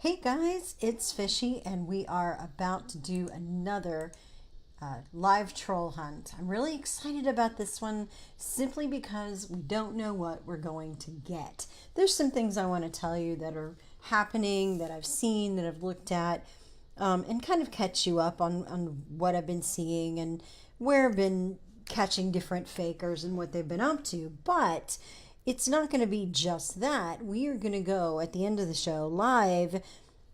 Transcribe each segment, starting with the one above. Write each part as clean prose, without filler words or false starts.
Hey guys, it's Fishy, and we are about to do another live troll hunt. I'm really excited about this one simply because we don't know what we're going to get. There's some things I want to tell you that are happening, that I've seen, that I've looked at, and kind of catch you up on what I've been seeing and where I've been catching different fakers and what they've been up to. But it's not going to be just that. We are going to go at the end of the show live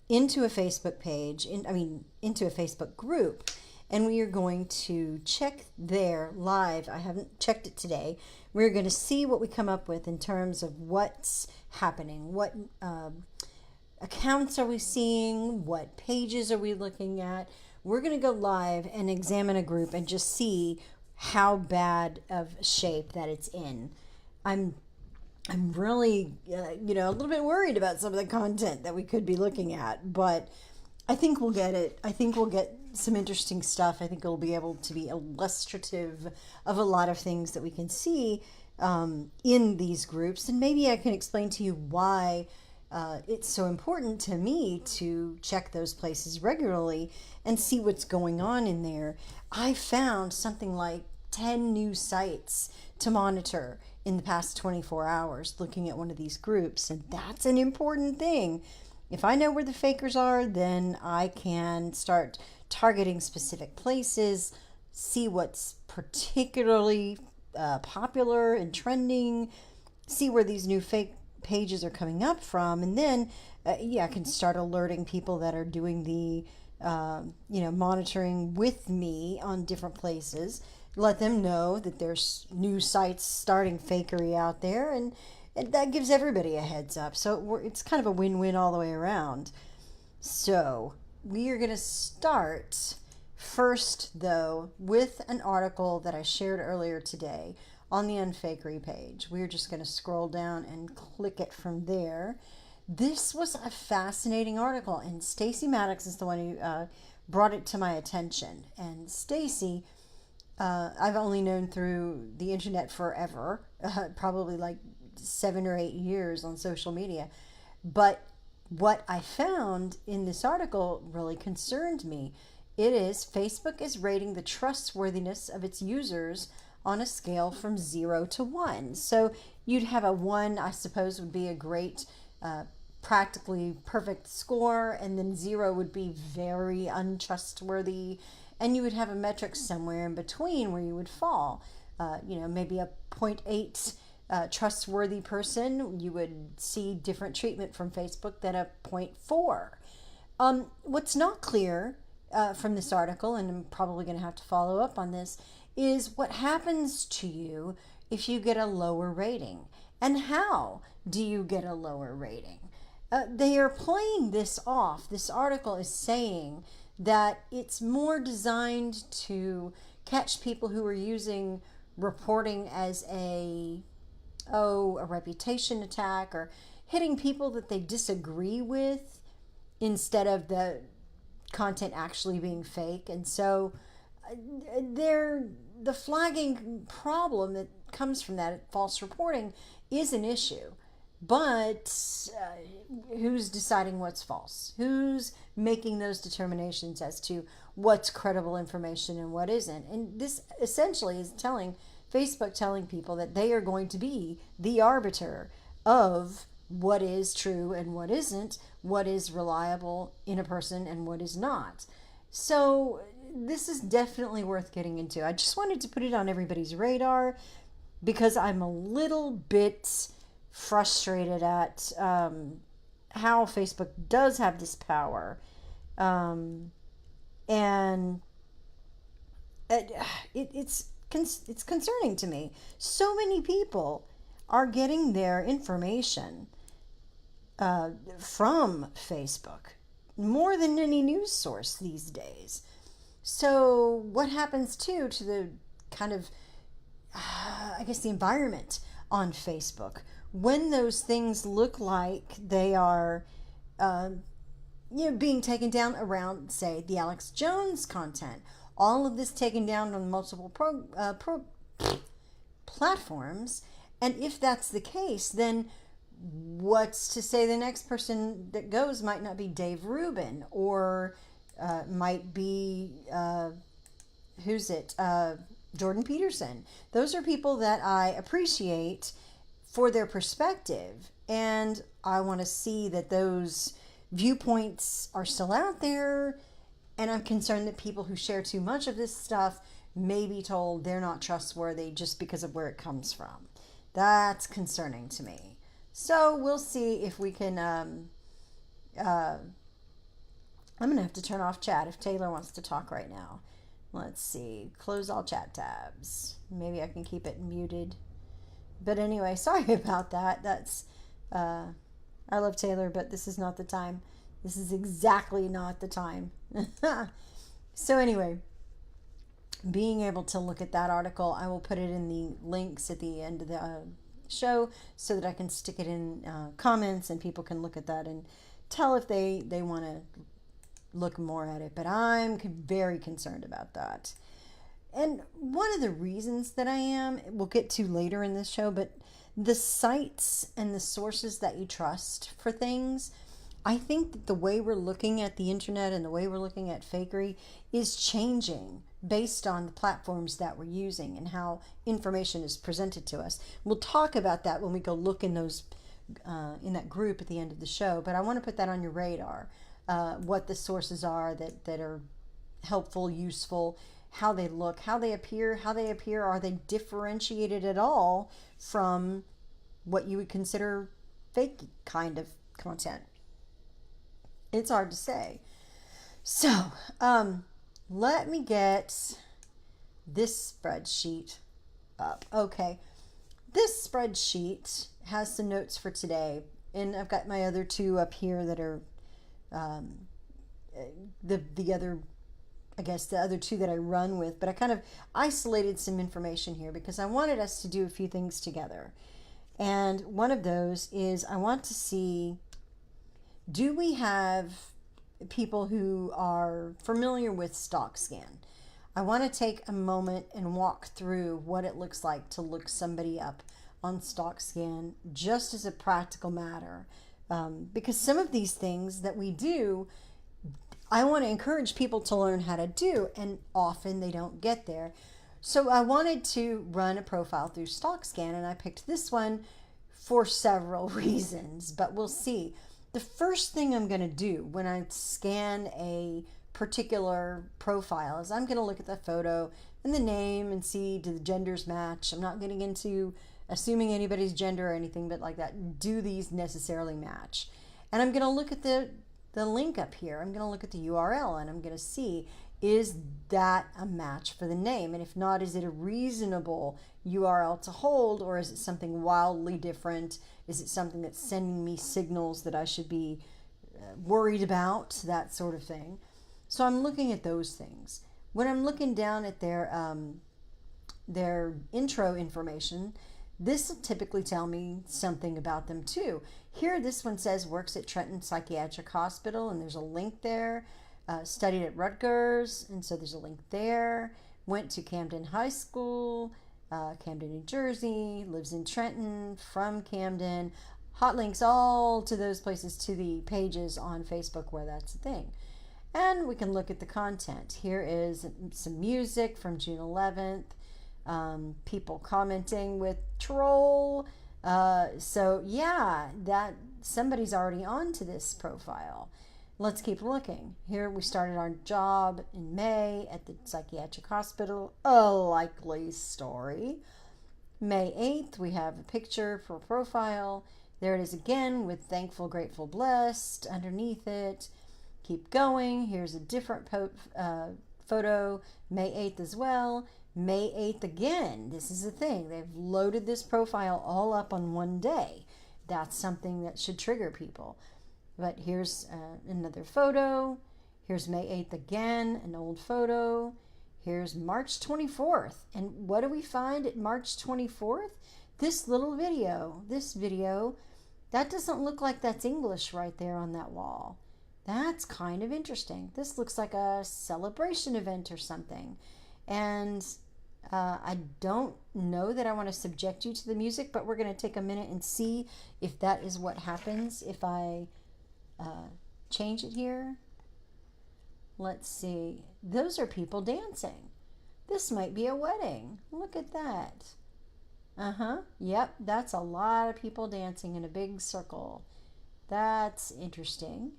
into a Facebook page, into a Facebook group, and we are going to check there live. I haven't checked it today. We're going to see what we come up with in terms of what's happening, what accounts are we seeing, what pages are we looking at. We're going to go live and examine a group and just see how bad of shape that it's in. I'm really, a little bit worried about some of the content that we could be looking at, but I think we'll get it. I think we'll get some interesting stuff. I think it'll be able to be illustrative of a lot of things that we can see in these groups, and maybe I can explain to you why it's so important to me to check those places regularly and see what's going on in there. I found something like 10 new sites to monitor in the past 24 hours looking at one of these groups, and that's an important thing. If I know where the fakers are, then I can start targeting specific places, see what's particularly popular and trending, see where these new fake pages are coming up from, and then I can start alerting people that are doing the monitoring with me on different places. Let them know that there's new sites starting Fakery out there, and that gives everybody a heads up. So it's kind of a win-win all the way around. So we are going to start first, though, with an article that I shared earlier today on the Unfakery page. We're just going to scroll down and click it from there. This was a fascinating article, and Stacy Maddox is the one who brought it to my attention. And Stacy, I've only known through the internet forever, probably like 7 or 8 years on social media. But what I found in this article really concerned me. It is Facebook is rating the trustworthiness of its users on a scale from 0 to 1. So you'd have a 1, I suppose, would be a great, practically perfect score, and then 0 would be very untrustworthy, and you would have a metric somewhere in between where you would fall. Maybe a 0.8 trustworthy person, you would see different treatment from Facebook than a 0.4. What's not clear from this article, and I'm probably going to have to follow up on this, is what happens to you if you get a lower rating, and how do you get a lower rating? They are playing this off. This article is saying that it's more designed to catch people who are using reporting as a reputation attack, or hitting people that they disagree with instead of the content actually being fake. And so the flagging problem that comes from that false reporting is an issue. But who's deciding what's false? Who's making those determinations as to what's credible information and what isn't? And this essentially is Facebook telling people that they are going to be the arbiter of what is true and what isn't, what is reliable in a person and what is not. So this is definitely worth getting into. I just wanted to put it on everybody's radar because I'm a little bit frustrated at how Facebook does have this power, and it's concerning to me. So many people are getting their information from Facebook, more than any news source these days. So what happens to the kind of, the environment on Facebook when those things look like they are being taken down around, say, the Alex Jones content? All of this taken down on multiple platforms. And if that's the case, then what's to say the next person that goes might not be Dave Rubin, or might be, who's it? Jordan Peterson. Those are people that I appreciate for their perspective. And I want to see that those viewpoints are still out there. And I'm concerned that people who share too much of this stuff may be told they're not trustworthy just because of where it comes from. That's concerning to me. So we'll see if we can. I'm going to have to turn off chat if Taylor wants to talk right now. Let's see. Close all chat tabs. Maybe I can keep it muted. But anyway, sorry about that. That's. I love Taylor, but this is not the time. This is exactly not the time. So anyway, being able to look at that article, I will put it in the links at the end of the show so that I can stick it in comments and people can look at that and tell if they want to look more at it. But I'm very concerned about that. And one of the reasons that I am, we'll get to later in this show, but the sites and the sources that you trust for things, I think that the way we're looking at the internet and the way we're looking at Fakery is changing based on the platforms that we're using and how information is presented to us. We'll talk about that when we go look in those in that group at the end of the show, but I want to put that on your radar, what the sources are that are helpful, useful, how they look, how they appear, are they differentiated at all from what you would consider fake kind of content? It's hard to say. So, let me get this spreadsheet up. Okay, this spreadsheet has some notes for today, and I've got my other two up here that are the other, I guess the other two that I run with, but I kind of isolated some information here because I wanted us to do a few things together. And one of those is I want to see, do we have people who are familiar with StockScan? I want to take a moment and walk through what it looks like to look somebody up on StockScan just as a practical matter. Because some of these things that we do, I want to encourage people to learn how to do, and often they don't get there. So I wanted to run a profile through StockScan, and I picked this one for several reasons, but we'll see. The first thing I'm going to do when I scan a particular profile is I'm going to look at the photo and the name and see, do the genders match? I'm not getting into assuming anybody's gender or anything but like that. Do these necessarily match? And I'm going to look at the link up here. I'm going to look at the URL and I'm going to see, is that a match for the name? And if not, is it a reasonable URL to hold, or is it something wildly different? Is it something that's sending me signals that I should be worried about? That sort of thing. So I'm looking at those things. When I'm looking down at their intro information, this will typically tell me something about them too. Here, this one says works at Trenton Psychiatric Hospital, and there's a link there. Studied at Rutgers, and so there's a link there. Went to Camden High School, Camden, New Jersey, lives in Trenton, from Camden. Hot links all to those places, to the pages on Facebook where that's a thing. And we can look at the content. Here is some music from June 11th. People commenting with troll. So yeah, that somebody's already on to this profile. Let's keep looking. Here we started our job in May at the psychiatric hospital. A likely story. May 8th, we have a picture for a profile. There it is again with thankful, grateful, blessed underneath it. Keep going. Here's a different photo. May 8th as well. May 8th again. This is the thing. They've loaded this profile all up on one day. That's something that should trigger people. But here's another photo. Here's May 8th again, an old photo. Here's March 24th. And what do we find at March 24th? This little video. This video, that doesn't look like that's English right there on that wall. That's kind of interesting. This looks like a celebration event or something. And I don't know that I want to subject you to the music, but we're going to take a minute and see if that is what happens if I change it here. Let's see. Those are people dancing. This might be a wedding. Look at that. Yep, that's a lot of people dancing in a big circle. That's interesting.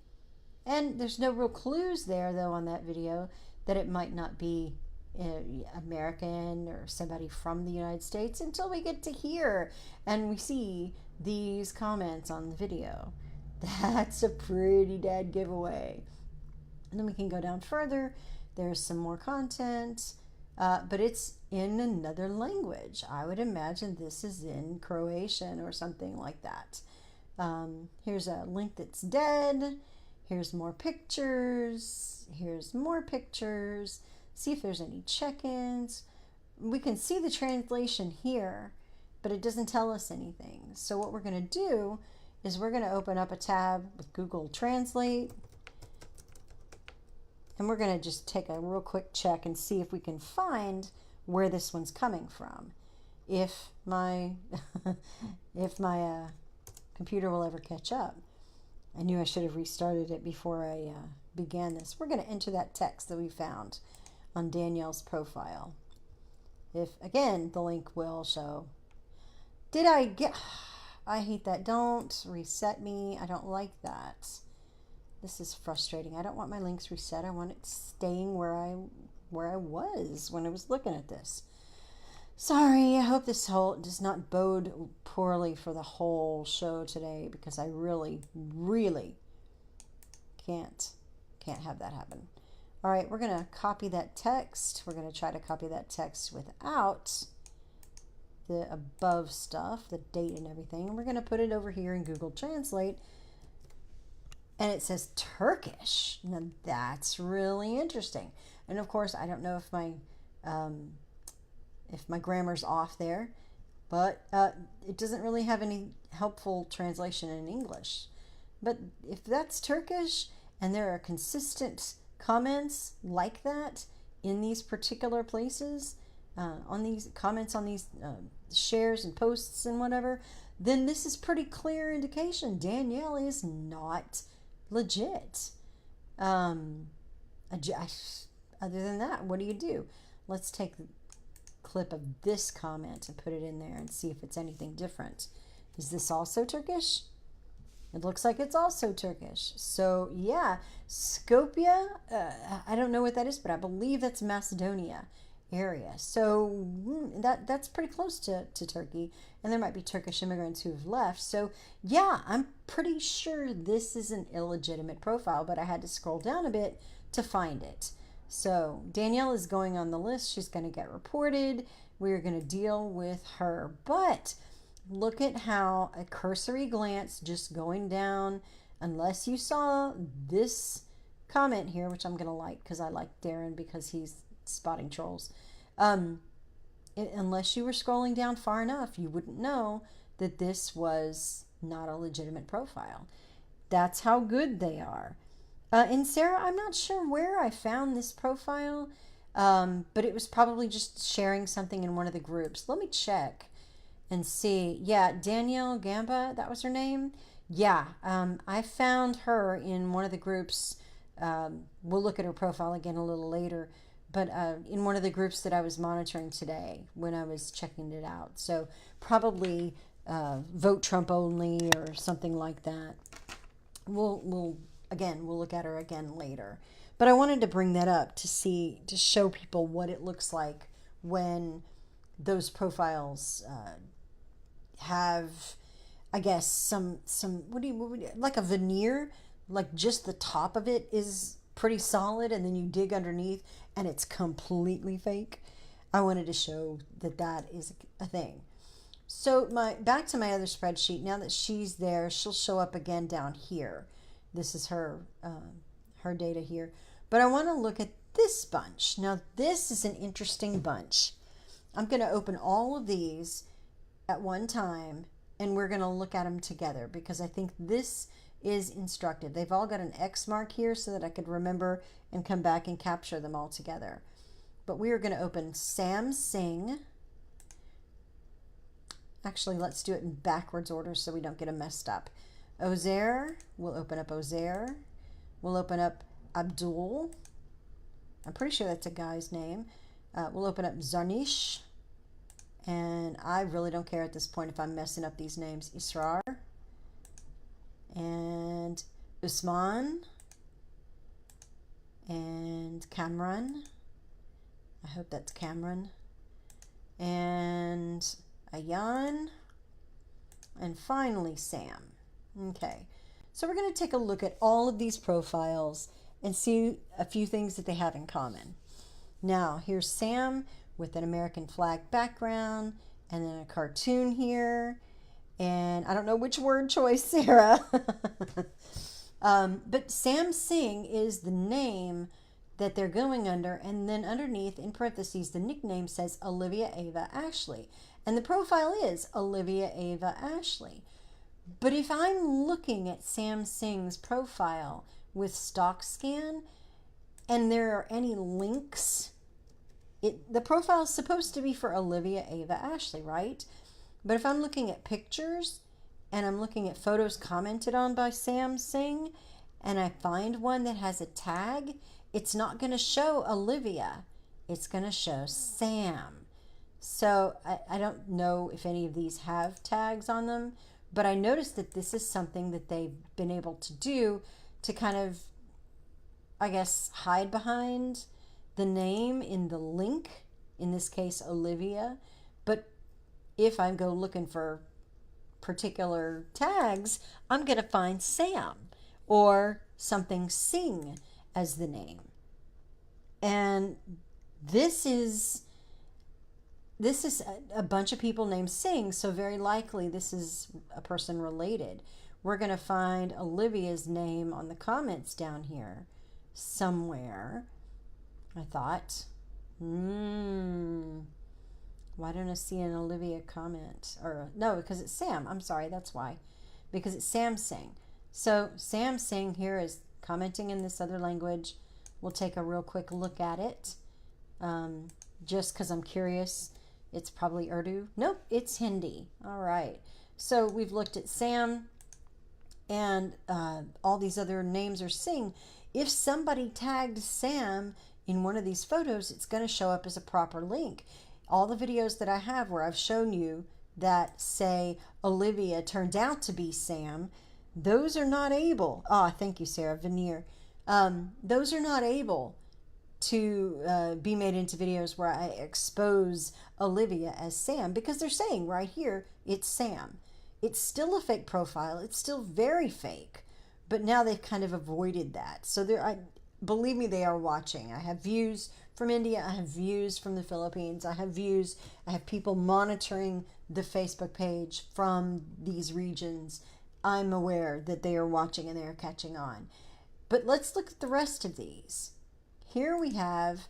And there's no real clues there, though, on that video that it might not be American or somebody from the United States until we get to here and we see these comments on the video. That's a pretty dead giveaway. And then we can go down further. There's some more content, but it's in another language. I would imagine this is in Croatian or something like that. Here's a link that's dead. Here's more pictures. Here's more pictures. See if there's any check-ins. We can see the translation here, but it doesn't tell us anything. So what we're going to do is we're going to open up a tab with Google Translate. And we're going to just take a real quick check and see if we can find where this one's coming from. If my computer will ever catch up. I knew I should have restarted it before I began this. We're going to enter that text that we found on Danielle's profile. If, again, the link will show. Did I get... I hate that. Don't reset me. I don't like that. This is frustrating. I don't want my links reset. I want it staying where I was when I was looking at this. Sorry, I hope this whole does not bode poorly for the whole show today, because I really, really can't have that happen. All right, we're going to copy that text. We're going to try to copy that text without the above stuff, the date and everything. And we're going to put it over here in Google Translate. And it says Turkish. Now that's really interesting. And of course, I don't know if my grammar's off there, but it doesn't really have any helpful translation in English. But if that's Turkish and there are consistent comments like that in these particular places, on these comments on these shares and posts and whatever, then this is pretty clear indication Danielle is not legit. Other than that, what do you do? Let's take the clip of this comment and put it in there and see if it's anything different. Is this also Turkish? It looks like it's also Turkish. So yeah, Skopje, I don't know what that is, but I believe that's Macedonia area. So that's pretty close to Turkey, and there might be Turkish immigrants who've left. So yeah, I'm pretty sure this is an illegitimate profile, but I had to scroll down a bit to find it. So Danielle is going on the list. She's going to get reported. We're going to deal with her. But look at how a cursory glance just going down, unless you saw this comment here, which I'm going to like because I like Darren because he's spotting trolls. Unless you were scrolling down far enough, you wouldn't know that this was not a legitimate profile. That's how good they are. And Sarah, I'm not sure where I found this profile, but it was probably just sharing something in one of the groups. Let me check and see. Yeah, Danielle Gamba, that was her name. Yeah, I found her in one of the groups. We'll look at her profile again a little later, but in one of the groups that I was monitoring today when I was checking it out. So probably Vote Trump Only or something like that. We'll look at her again later. But I wanted to bring that up to show people what it looks like when those profiles have, I guess, some like a veneer, like just the top of it is pretty solid, and then you dig underneath and it's completely fake. I wanted to show that is a thing. So back to my other spreadsheet. Now that she's there, she'll show up again down here. This is her data here. But I want to look at this bunch. Now, this is an interesting bunch. I'm going to open all of these at one time, and we're going to look at them together because I think this is instructive. They've all got an X mark here so that I could remember and come back and capture them all together. but we are going to open Sam Singh. Actually, let's do it in backwards order so we don't get them messed up. Ozair, we'll open up Ozair. We'll open up Abdul. I'm pretty sure that's a guy's name. We'll open up Zarnish. And I really don't care at this point if I'm messing up these names. Israr. And Usman. And Cameron. I hope that's Cameron. And Ayan. And finally Sam. Okay. So we're going to take a look at all of these profiles and see a few things that they have in common. Now, here's Sam with an American flag background and then a cartoon here. And I don't know which word choice, Sarah. But Sam Singh is the name that they're going under. And then underneath, in parentheses, the nickname says Olivia Ava Ashley. And the profile is Olivia Ava Ashley. But if I'm looking at Sam Singh's profile with StockScan and there are any links, the profile is supposed to be for Olivia Ava Ashley, right? But if I'm looking at pictures and I'm looking at photos commented on by Sam Singh and I find one that has a tag, it's not going to show Olivia. It's going to show Sam. So I don't know if any of these have tags on them, but I noticed that this is something that they've been able to do to kind of, I guess, hide behind the name in the link, in this case, Olivia. But if I go looking for particular tags, I'm going to find Sam or something Singh as the name. And this is a bunch of people named Singh, so very likely this is a person related. We're going to find Olivia's name on the comments down here somewhere. I thought, why don't I see an Olivia comment? Or no, because it's Sam. I'm sorry, that's why. Because it's Sam Singh. So Sam Singh here is commenting in this other language. We'll take a real quick look at it. Just because I'm curious. It's probably Urdu. Nope, it's Hindi. All right. So we've looked at Sam and all these other names are Singh. If somebody tagged Sam in one of these photos, it's going to show up as a proper link. All the videos that I have where I've shown you that say Olivia turned out to be Sam, those are not able. Ah, thank you, Sarah. Veneer. Those are not able to be made into videos where I expose Olivia as Sam, because they're saying right here it's Sam. It's still a fake profile. It's still very fake, but now they've kind of avoided that. So believe me, they are watching. I have views from India. I have views from the Philippines. I have people monitoring the Facebook page from these regions. I'm aware that they are watching and they are catching on. But let's look at the rest of these. Here we have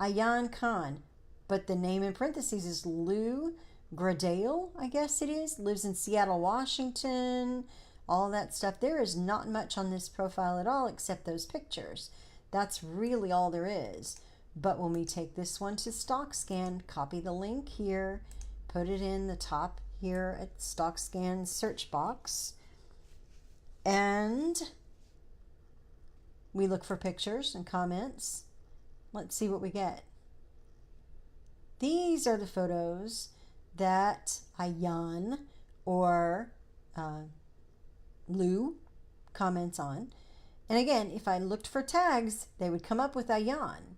Ayan Khan, but the name in parentheses is Lou Gradale, I guess it is. Lives in Seattle, Washington, all that stuff. There is not much on this profile at all except those pictures. That's really all there is. But when we take this one to StockScan, copy the link here, put it in the top here at StockScan search box, and we look for pictures and comments. Let's see what we get. These are the photos that Ayan or Lou comments on. And again, if I looked for tags, they would come up with Ayan.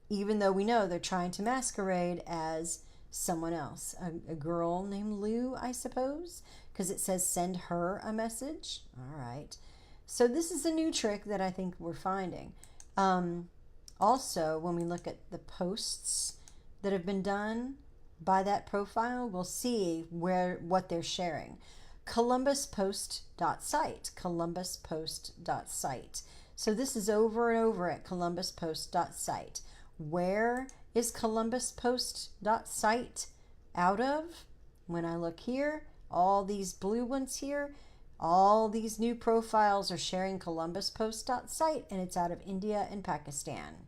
Even though we know they're trying to masquerade as someone else. A girl named Lou, I suppose, because it says send her a message. All right. So this is a new trick that I think we're finding. Also, when we look at the posts that have been done by that profile, we'll see what they're sharing. ColumbusPost.site, ColumbusPost.site. So this is over and over at ColumbusPost.site. Where is ColumbusPost.site out of? When I look here, all these blue ones here, all these new profiles are sharing ColumbusPost.site, and it's out of India and Pakistan.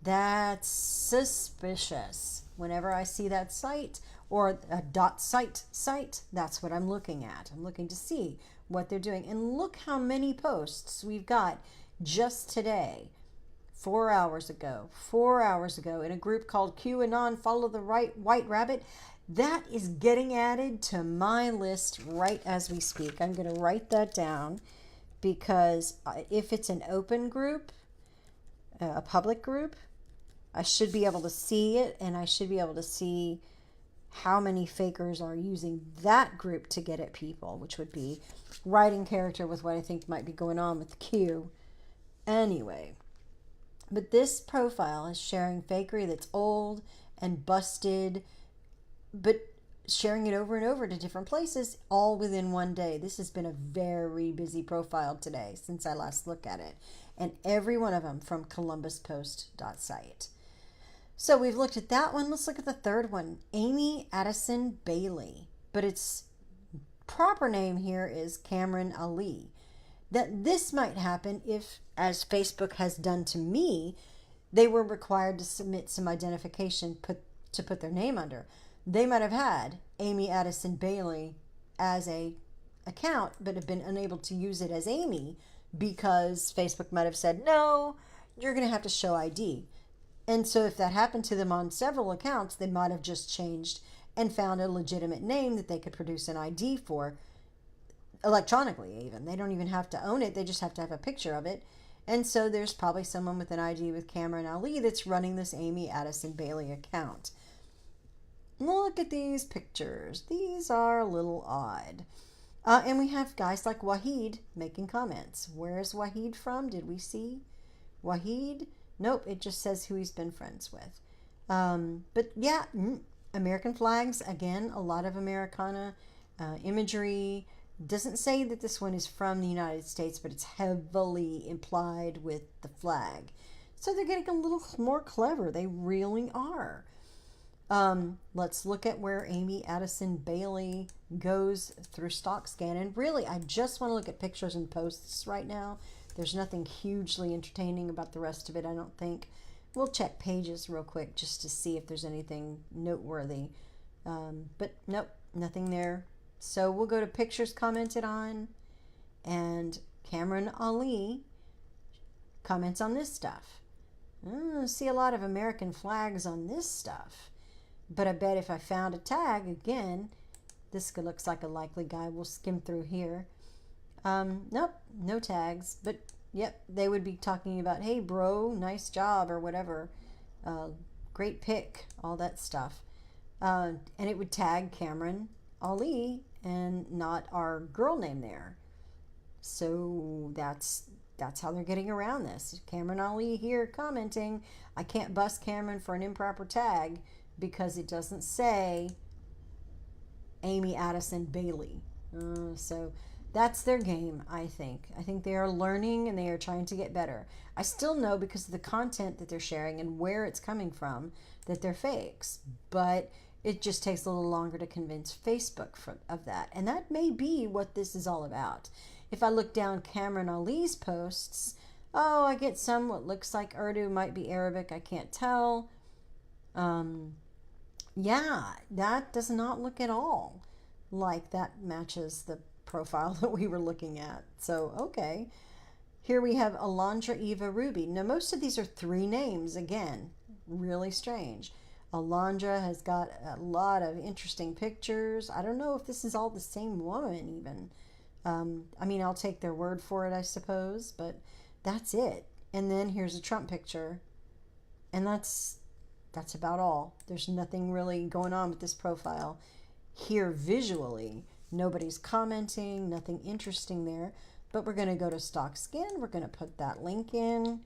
That's suspicious. Whenever I see that site or a .site, that's what I'm looking at. I'm looking to see what they're doing. And look how many posts we've got just today. 4 hours ago, 4 hours ago, in a group called QAnon Follow the Right White Rabbit. That is getting added to my list right as we speak. I'm going to write that down because if it's an open group, a public group, I should be able to see it, and I should be able to see how many fakers are using that group to get at people, which would be right in character with what I think might be going on with Q. Anyway, but this profile is sharing fakery that's old and busted, but sharing it over and over to different places all within one day. This has been a very busy profile today since I last looked at it. And every one of them from columbuspost.site. So we've looked at that one. Let's look at the third one, Amy Addison Bailey. But its proper name here is Cameron Ali. That this might happen if, as Facebook has done to me, they were required to submit some identification to put their name under. They might have had Amy Addison Bailey as a account, but have been unable to use it as Amy because Facebook might have said, no, you're going to have to show ID. And so if that happened to them on several accounts, they might have just changed and found a legitimate name that they could produce an ID for electronically even. They don't even have to own it. They just have to have a picture of it. And so there's probably someone with an ID with Cameron Ali that's running this Amy Addison Bailey account. Look at these pictures. These are a little odd. And we have guys like Wahid making comments. Where's Wahid from? Did we see Wahid? Nope, it just says who he's been friends with. But yeah, American flags, again, a lot of Americana imagery. Doesn't say that this one is from the United States, but it's heavily implied with the flag. So they're getting a little more clever. They really are. Let's look at where Amy Addison Bailey goes through StockScan. And really, I just want to look at pictures and posts right now. There's nothing hugely entertaining about the rest of it, I don't think. We'll check pages real quick just to see if there's anything noteworthy. But nope, nothing there. So we'll go to pictures commented on, and Cameron Ali comments on this stuff. I see a lot of American flags on this stuff. But I bet if I found a tag, again, this looks like a likely guy. We'll skim through here. Nope, no tags. But, yep, they would be talking about, hey, bro, nice job, or whatever. Great pick, all that stuff. And it would tag Cameron Ali and not our girl name there. So that's how they're getting around this. Cameron Ali here commenting, I can't bust Cameron for an improper tag because it doesn't say Amy Addison Bailey. So that's their game, I think. I think they are learning and they are trying to get better. I still know because of the content that they're sharing and where it's coming from that they're fakes. But it just takes a little longer to convince Facebook of that. And that may be what this is all about. If I look down Cameron Ali's posts, I get some what looks like Urdu, might be Arabic, I can't tell. Yeah, that does not look at all like that matches the profile that we were looking at. So, okay. Here we have Alondra Eva Ruby. Now, most of these are 3 names, again. Really strange. Alondra has got a lot of interesting pictures. I don't know if this is all the same woman even. I mean, I'll take their word for it, I suppose, but that's it. And then here's a Trump picture. And that's about all. There's nothing really going on with this profile. Here visually, nobody's commenting, nothing interesting there. But we're going to go to StockScan. We're going to put that link in.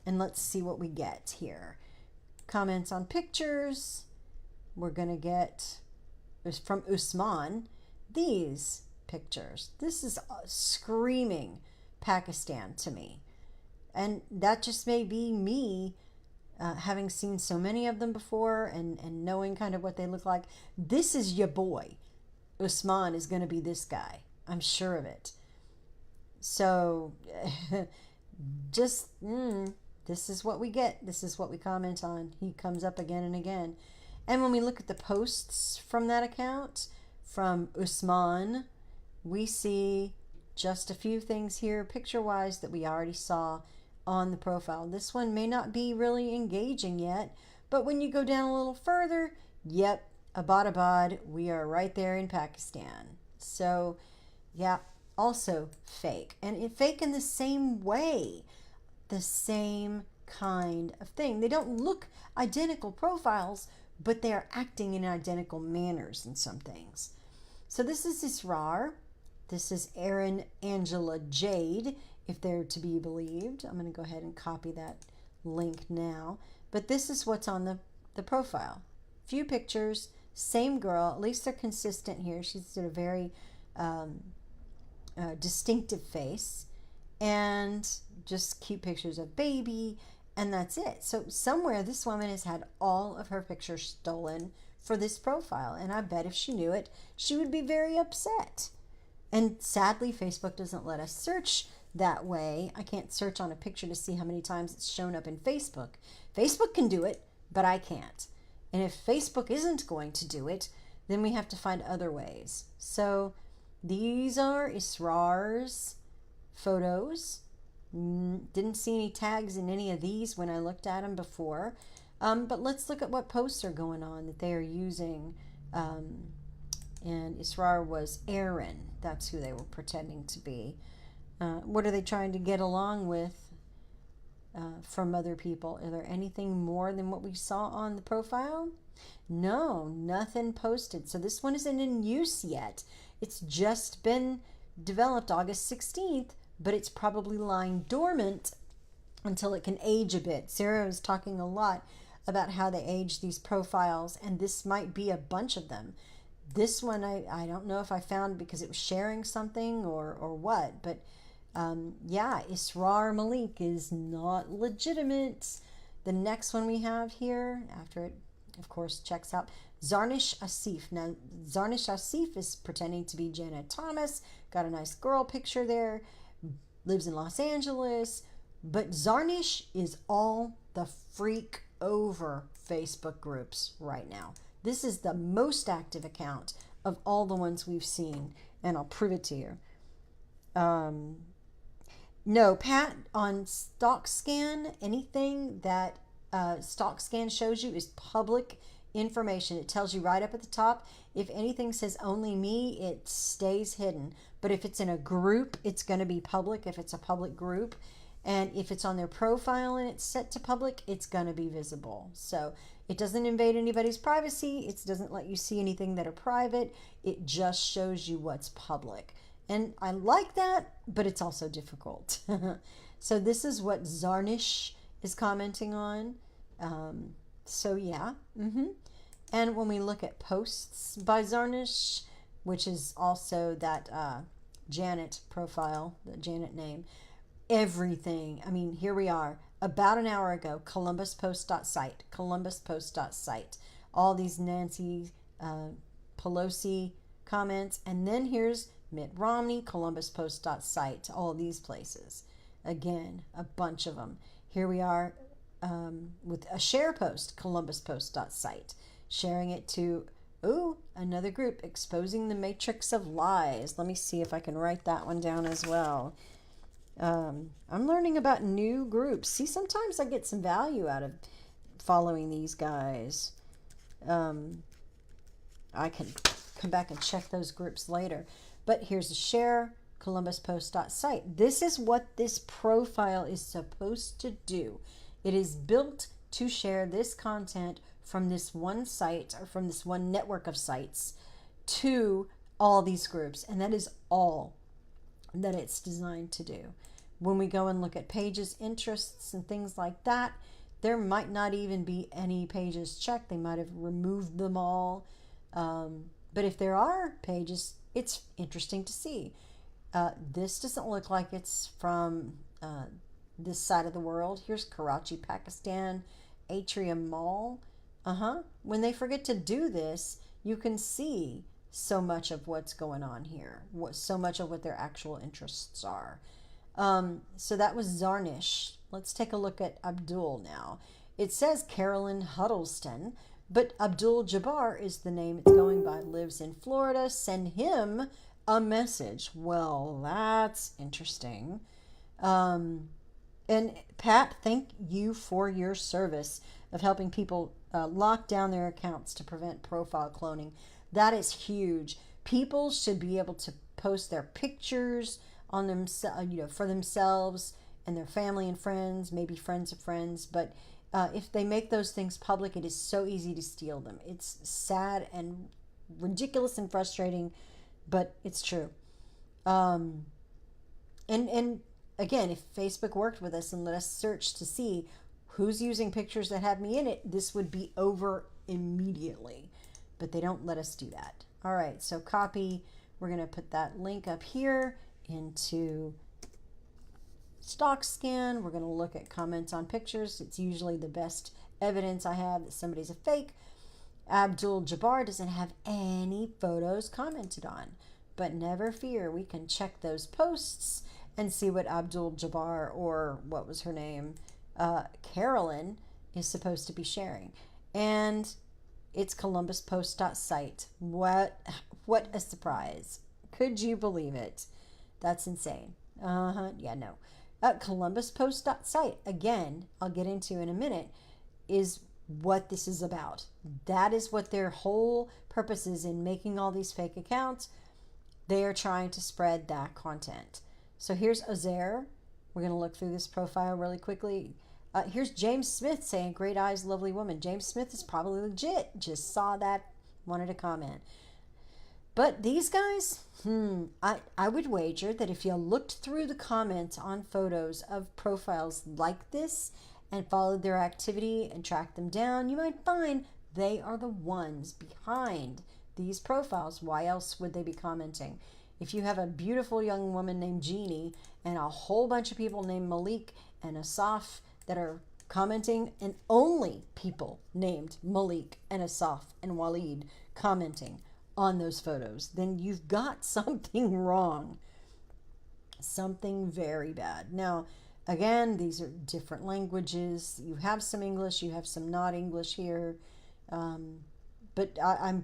And let's see what we get here. Comments on pictures. We're going to get, from Usman, these pictures. This is screaming Pakistan to me. And that just may be me having seen so many of them before and knowing kind of what they look like. This is your boy. Usman is going to be this guy. I'm sure of it. So, just, this is what we get. This is what we comment on. He comes up again and again. And when we look at the posts from that account, from Usman, we see just a few things here picture-wise that we already saw on the profile. This one may not be really engaging yet, but when you go down a little further, yep, Abbottabad, we are right there in Pakistan. So, yeah, also fake. And fake in the same way, the same kind of thing. They don't look identical profiles, but they are acting in identical manners in some things. So this is Israr. This is Erin Angela Jade, if they're to be believed. I'm going to go ahead and copy that link now. But this is what's on the profile. Few pictures, same girl. At least they're consistent here. She's got a very distinctive face. And just cute pictures of baby. And that's it. So somewhere this woman has had all of her pictures stolen for this profile. And I bet if she knew it, she would be very upset. And sadly, Facebook doesn't let us search that way. I can't search on a picture to see how many times it's shown up in Facebook. Facebook can do it, but I can't. And if Facebook isn't going to do it, then we have to find other ways. So these are Israr's photos. Didn't see any tags in any of these when I looked at them before. But let's look at what posts are going on that they are using. And Israr was Aaron. That's who they were pretending to be. What are they trying to get along with from other people? Are there anything more than what we saw on the profile? No, nothing posted. So this one isn't in use yet. It's just been developed August 16th, but it's probably lying dormant until it can age a bit. Sarah was talking a lot about how they age these profiles, and this might be a bunch of them. This one, I don't know if I found because it was sharing something or what, but yeah, Israr Malik is not legitimate. The next one we have here, after it, of course, checks out, Zarnish Asif. Now, Zarnish Asif is pretending to be Janet Thomas, got a nice girl picture there, lives in Los Angeles, but Zarnish is all the freak over Facebook groups right now. This is the most active account of all the ones we've seen, and I'll prove it to you. No, Pat, on StockScan, anything that StockScan shows you is public information. It tells you right up at the top. If anything says only me, it stays hidden. But if it's in a group, it's going to be public if it's a public group. And if it's on their profile and it's set to public, it's going to be visible. So it doesn't invade anybody's privacy. It doesn't let you see anything that are private. It just shows you what's public. And I like that, but it's also difficult. So this is what Zarnish is commenting on. So yeah. And when we look at posts by Zarnish, which is also that Janet profile, the Janet name, everything. I mean, here we are. About an hour ago, columbuspost.site, columbuspost.site. All these Nancy Pelosi comments. And then here's Mitt Romney, columbuspost.site. All these places. Again, a bunch of them. Here we are with a share post, columbuspost.site. Sharing it to, another group, exposing the matrix of lies. Let me see if I can write that one down as well. I'm learning about new groups. See, sometimes I get some value out of following these guys. I can come back and check those groups later. But here's a share, columbuspost.site. This is what this profile is supposed to do. It is built to share this content from this one site or from this one network of sites to all these groups. And that is all that it's designed to do. When we go and look at pages, interests, and things like that, there might not even be any pages checked. They might have removed them all. But if there are pages, it's interesting to see. This doesn't look like it's from this side of the world. Here's Karachi, Pakistan, Atrium Mall. When they forget to do this, you can see so much of what's going on here, so much of what their actual interests are. So that was Zarnish Let's take a look at Abdul now. It says Carolyn Huddleston, but Abdul Jabbar is the name it's going by. Lives in Florida. Send him a message. Well, that's interesting. And Pat, thank you for your service of helping people lock down their accounts to prevent profile cloning. That is huge. People should be able to post their pictures on themselves, for themselves and their family and friends, maybe friends of friends. But if they make those things public, it is so easy to steal them. It's sad and ridiculous and frustrating, but it's true. And again, if Facebook worked with us and let us search to see who's using pictures that have me in it, this would be over immediately. But they don't let us do that. All right, so copy. We're going to put that link up here into StockScan. We're going to look at comments on pictures. It's usually the best evidence I have that somebody's a fake. Abdul Jabbar doesn't have any photos commented on. But never fear, we can check those posts and see what Abdul Jabbar, or what was her name, Carolyn, is supposed to be sharing. And it's columbuspost.site. What a surprise. Could you believe it? That's insane. Yeah, no. Columbuspost.site, again, I'll get into in a minute, is what this is about. That is what their whole purpose is in making all these fake accounts. They are trying to spread that content. So here's Ozair. We're going to look through this profile really quickly. Here's James Smith saying, great eyes, lovely woman. James Smith is probably legit. Just saw that, wanted to comment. But these guys, I would wager that if you looked through the comments on photos of profiles like this and followed their activity and tracked them down, you might find they are the ones behind these profiles. Why else would they be commenting? If you have a beautiful young woman named Jeannie and a whole bunch of people named Malik and Asaf that are commenting, and only people named Malik and Asaf and Waleed commenting on those photos, then you've got something wrong. Something very bad. Now, again, these are different languages. You have some English, you have some not English here. But I'm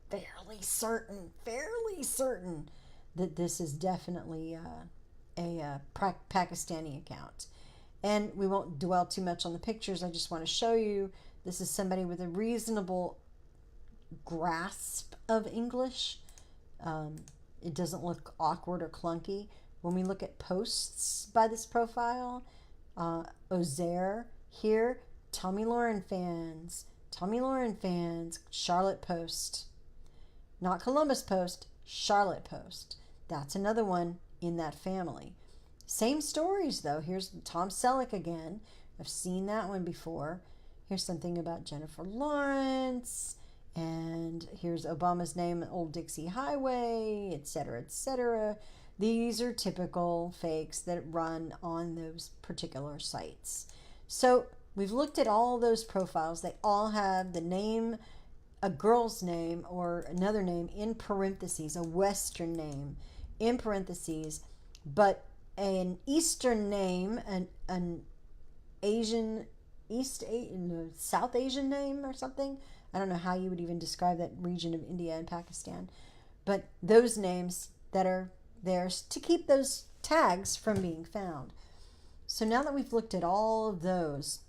fairly certain that this is definitely a Pakistani account. And we won't dwell too much on the pictures. I just want to show you this is somebody with a reasonable grasp of English. It doesn't look awkward or clunky. When we look at posts by this profile, Ozair here, Tommy Lauren fans, Charlotte Post. Not Columbus Post, Charlotte Post. That's another one in that family. Same stories though. Here's Tom Selleck again. I've seen that one before. Here's something about Jennifer Lawrence. And here's Obama's name, Old Dixie Highway, etc., etc. These are typical fakes that run on those particular sites. So we've looked at all those profiles. They all have the name, a girl's name or another name in parentheses, a Western name in parentheses, but an Eastern name, an Asian, South Asian name or something. I don't know how you would even describe that region of India and Pakistan, but those names that are there to keep those tags from being found. So now that we've looked at all of those,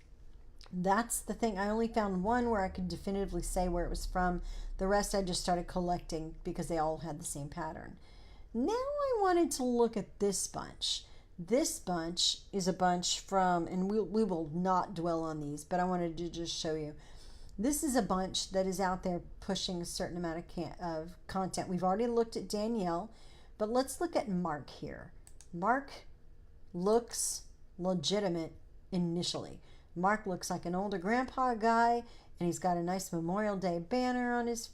that's the thing. I only found one where I could definitively say where it was from. The rest I just started collecting because they all had the same pattern. Now I wanted to look at this bunch. This bunch is a bunch from, and we will not dwell on these, but I wanted to just show you. This is a bunch that is out there pushing a certain amount of content. We've already looked at Danielle, but let's look at Mark here. Mark looks legitimate initially. Mark looks like an older grandpa guy, and he's got a nice Memorial Day banner on his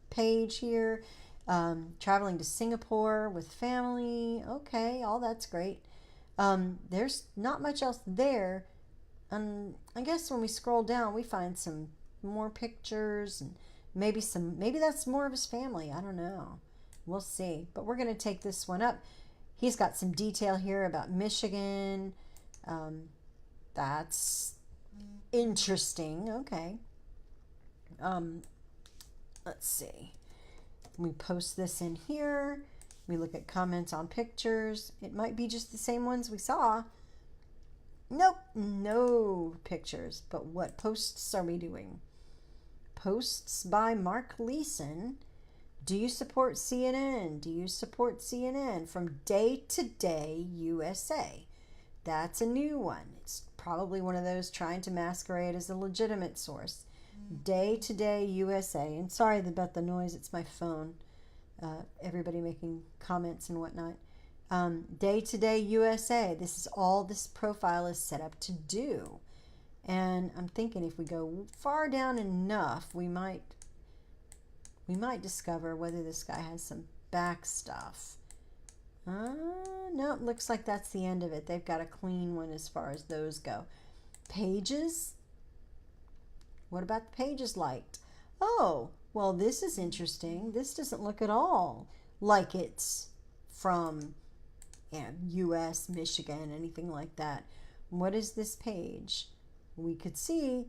page here. Traveling to Singapore with family. Okay, all that's great. There's not much else there. I guess when we scroll down, we find some more pictures and maybe that's more of his family. I don't know. We'll see. But we're going to take this one up. He's got some detail here about Michigan. That's interesting. Okay. Um, let's see. We post this in here. We look at comments on pictures. It might be just the same ones we saw. Nope, no pictures. But what posts are we doing? Posts by Mark Leeson. Do you support CNN? Do you support CNN? From Day to Day USA. That's a new one. It's probably one of those trying to masquerade as a legitimate source. Day to Day USA. And sorry about the noise, it's my phone. Everybody making comments and whatnot. Day to Day USA. This is all this profile is set up to do. And I'm thinking if we go far down enough, we might discover whether this guy has some back stuff. No, it looks like that's the end of it. They've got a clean one as far as those go. Pages? What about the pages liked? Oh, well, this is interesting. This doesn't look at all like it's from U.S., Michigan, anything like that. What is this page? We could see.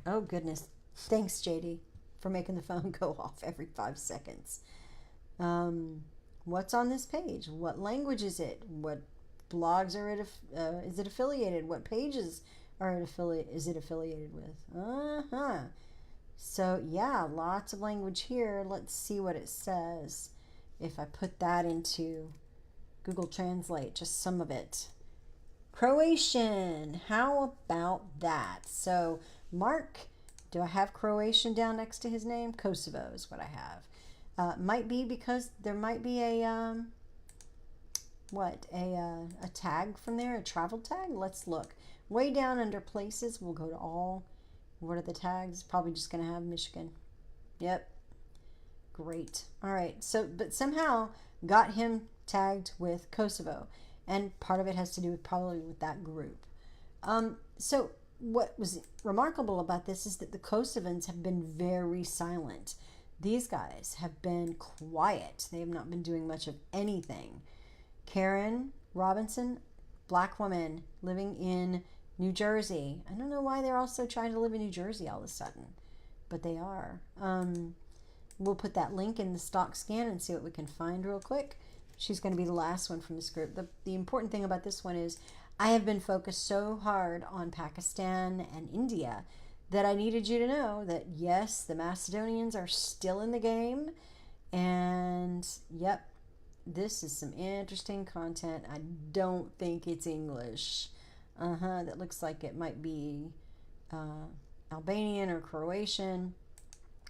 Oh, goodness. Thanks, JD, for making the phone go off every 5 seconds. What's on this page? What language is it? What blogs are it? Is it affiliated? What pages is it affiliated with? So yeah, lots of language here. Let's see what it says. If I put that into Google Translate, just some of it. Croatian. How about that? So Mark, do I have Croatian down next to his name? Kosovo is what I have. Might be because there might be a tag from there, a travel tag. Let's look. Way down under places, we'll go to all. What are the tags? Probably just going to have Michigan. Yep. Great. All right. So, but somehow got him tagged with Kosovo. And part of it has to do with probably with that group. So what was remarkable about this is that the Kosovans have been very silent. These guys have been quiet. They have not been doing much of anything. Karen Robinson, black woman living in New Jersey. I don't know why they're also trying to live in New Jersey all of a sudden, but they are. We'll put that link in the stock scan and see what we can find real quick. She's going to be the last one from this group. The important thing about this one is I have been focused so hard on Pakistan and India that I needed you to know that, yes, the Macedonians are still in the game. And, yep, this is some interesting content. I don't think it's English. That looks like it might be Albanian or Croatian.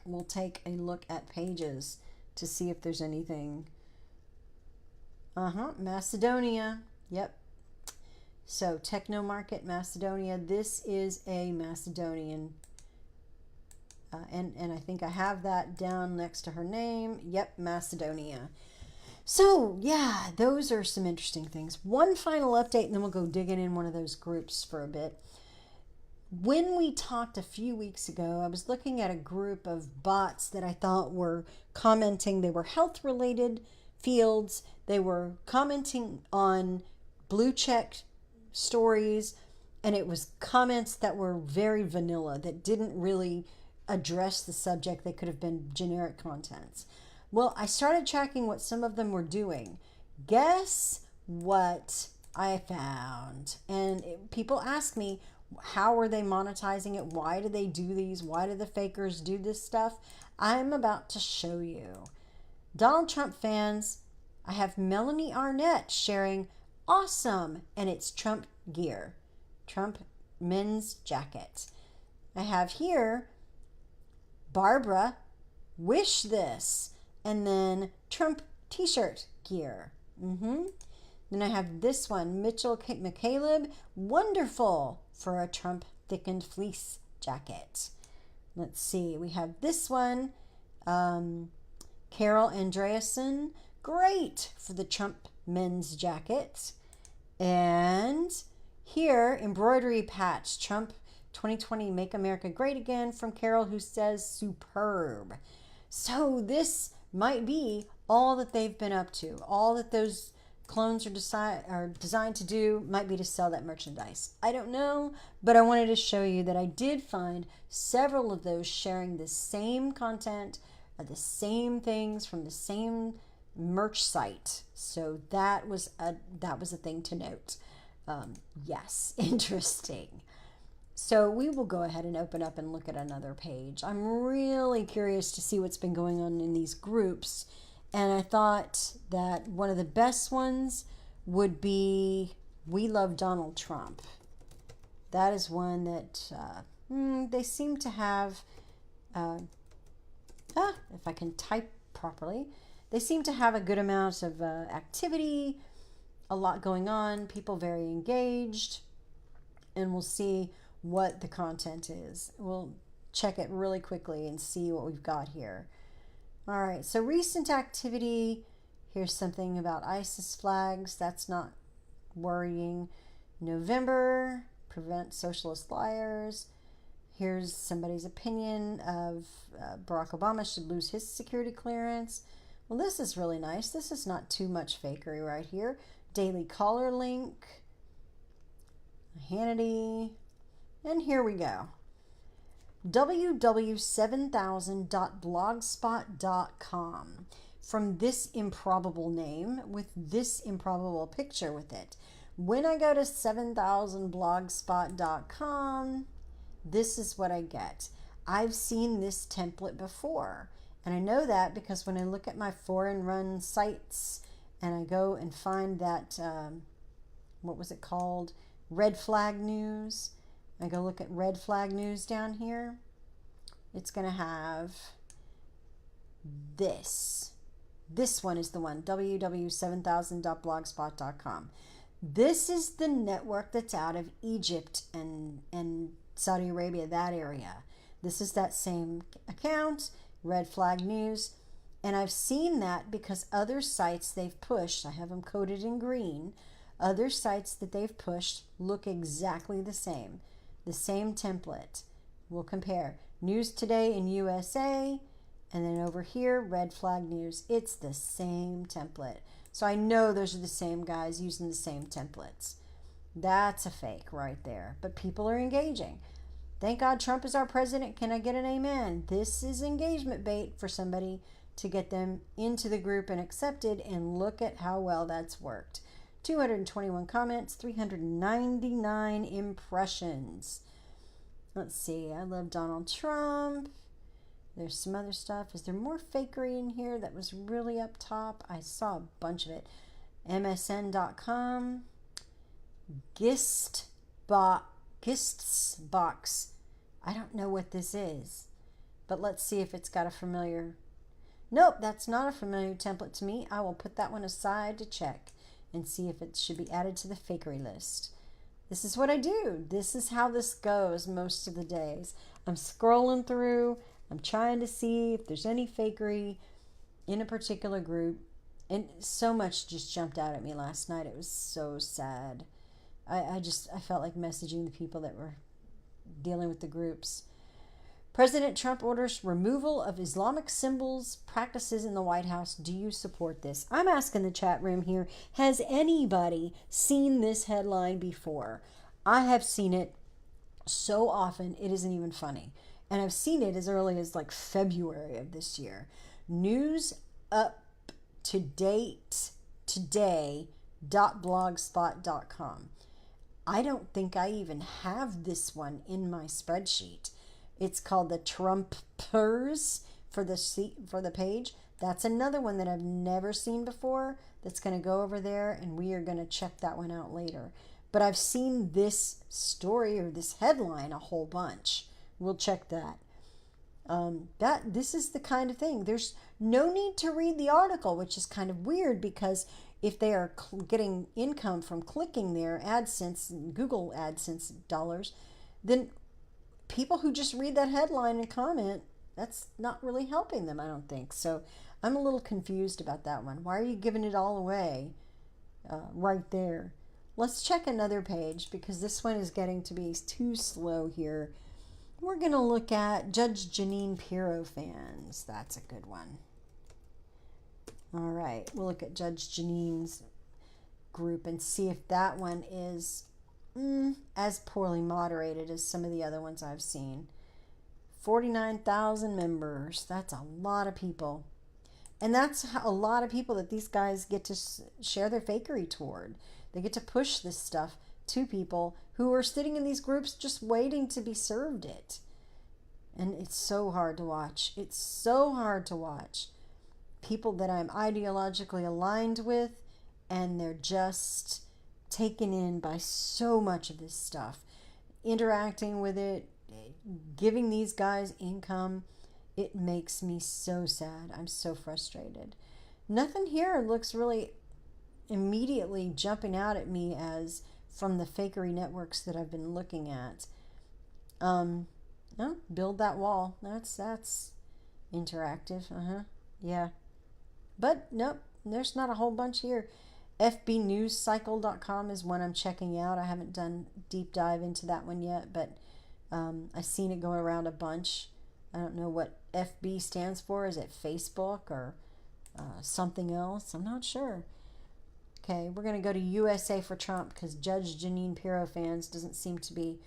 We'll take a look at pages to see if there's anything. Macedonia. Yep. So, Techno Market, Macedonia. This is a Macedonian. And I think I have that down next to her name. Yep, Macedonia. So, yeah, those are some interesting things. One final update, and then we'll go digging in one of those groups for a bit. When we talked a few weeks ago, I was looking at a group of bots that I thought were commenting. They were health-related fields. They were commenting on blue check stories, and it was comments that were very vanilla, that didn't really address the subject. They could have been generic contents. Well, I started tracking what some of them were doing. Guess what I found? And people ask me, how are they monetizing it? Why do they do these? Why do the fakers do this stuff? I'm about to show you. Donald Trump fans, I have Melanie Arnett sharing awesome, and it's Trump gear. Trump men's jacket. I have here Barbara, wish this, and then Trump t-shirt gear. Then I have this one, Mitchell McCaleb, wonderful for a Trump thickened fleece jacket. Let's see, we have this one, Carol Andreasen, great for the Trump men's jacket. And here, embroidery patch, Trump 2020 Make America Great Again from Carol, who says superb. So this might be all that they've been up to, all that those clones are designed to do might be to sell that merchandise. I don't know, but I wanted to show you that I did find several of those sharing the same content, the same things from the same merch site. So that was a thing to note. Yes, interesting. So we will go ahead and open up and look at another page. I'm really curious to see what's been going on in these groups. And I thought that one of the best ones would be We Love Donald Trump. That is one that they seem to have, if I can type properly, they seem to have a good amount of activity, a lot going on, people very engaged, and we'll see what the content is. We'll check it really quickly and see what we've got here. All right, so recent activity. Here's something about ISIS flags. That's not worrying. November, prevent socialist liars. Here's somebody's opinion of Barack Obama should lose his security clearance. Well, this is really nice. This is not too much fakery right here. Daily Caller link. Hannity. And here we go. www.7000.blogspot.com, from this improbable name with this improbable picture with it. When I go to 7000blogspot.com, this is what I get. I've seen this template before, and I know that because when I look at my foreign run sites and I go and find that, what was it called? Red Flag News. I go look at Red Flag News down here. It's going to have this. This one is the one, www.7000.blogspot.com. This is the network that's out of Egypt and Saudi Arabia, that area. This is that same account, Red Flag News. And I've seen that because other sites they've pushed, I have them coded in green, other sites that they've pushed look exactly the same template. We'll compare News Today in USA, and then over here, Red Flag News. It's the same template. So I know those are the same guys using the same templates. That's a fake right there. But people are engaging. Thank God Trump is our president. Can I get an amen? This is engagement bait for somebody to get them into the group and accepted, and look at how well that's worked. 221 comments, 399 impressions. Let's see. I love Donald Trump. There's some other stuff. Is there more fakery in here that was really up top? I saw a bunch of it. MSN.com. Gists box. I don't know what this is, but let's see if it's got a familiar. Nope, that's not a familiar template to me. I will put that one aside to check and see if it should be added to the fakery list. This is what I do. This is how this goes most of the days. I'm scrolling through. I'm trying to see if there's any fakery in a particular group. And so much just jumped out at me last night. It was so sad. I felt like messaging the people that were dealing with the groups. President Trump orders removal of Islamic symbols, practices in the White House. Do you support this? I'm asking the chat room here. Has anybody seen this headline before? I have seen it so often, it isn't even funny. And I've seen it as early as like February of this year. News up to date today.blogspot.com. I don't think I even have this one in my spreadsheet. It's called the Trumpers for the page. That's another one that I've never seen before that's going to go over there, and we are going to check that one out later. But I've seen this story or this headline a whole bunch. We'll check that. This is the kind of thing. There's no need to read the article, which is kind of weird because if they are getting income from clicking their AdSense, Google AdSense dollars, then people who just read that headline and comment, that's not really helping them, I don't think. So I'm a little confused about that one. Why are you giving it all away right there? Let's check another page because this one is getting to be too slow here. We're going to look at Judge Jeanine Pirro fans. That's a good one. All right, we'll look at Judge Jeanine's group and see if that one is as poorly moderated as some of the other ones I've seen. 49,000 members. That's a lot of people. And that's a lot of people that these guys get to share their fakery toward. They get to push this stuff to people who are sitting in these groups just waiting to be served it. And it's so hard to watch. It's so hard to watch. People that I'm ideologically aligned with, and they're just taken in by so much of this stuff, interacting with it, giving these guys income. It makes me so sad. I'm so frustrated. Nothing here looks really immediately jumping out at me as from the fakery networks that I've been looking at. No, build that wall. That's interactive. Yeah. But nope, there's not a whole bunch here. FBNewsCycle.com is one I'm checking out. I haven't done deep dive into that one yet, but I've seen it go around a bunch. I don't know what FB stands for. Is it Facebook or something else? I'm not sure. Okay, we're going to go to USA for Trump because Judge Jeanine Pirro fans doesn't seem to be